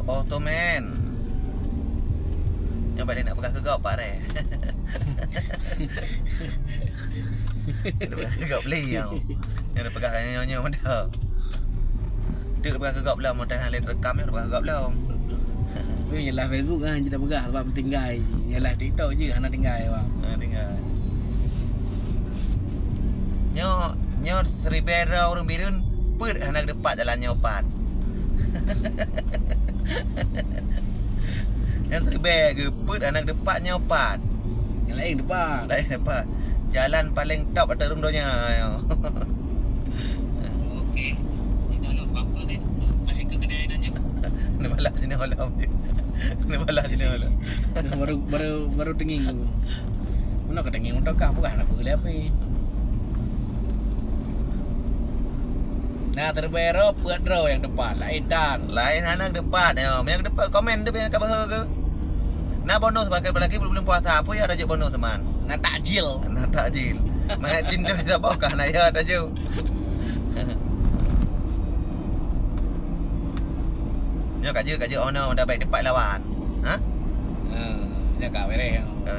Auto man. Nyo balik nak pegang gegap pak re. Dia pegang gegap beli yang. Yang dia pegang nyo benda. Dia pegang gegap lah modal hang rekam dia pegang gegap lah. Yalah Facebook kan je dah pegang sebab tinggal. Yalah TikTok je hang nak tinggal bang. Tinggal. Nyo Seribera orang Birun put anak depan jalannya opat. Yang Seribera ke put anak depannya opat. Yang lain depan. Lain depan. Jalan paling top atas rundonya. Okey. Ini dah apa ni? Masih ke kedai nanya. Ni balak je ni holam je. Ni balak je ni holam. baru tenging tu. Mana ke tenging untuk kah bukan apa boleh apa. Nah terbero buat draw yang depan lain dan Lain anak depan ya. Yang depan komen dia punya kabar ke. Nak bonus pakai lagi belum puasa apa ya ada je bonus teman. nak takjil. Nak takjil. Mak cinta kita bawa kah nak ya tajuk. Nyo kat je ono dah baik depan lawan. Ha? Jaga bereh. Kau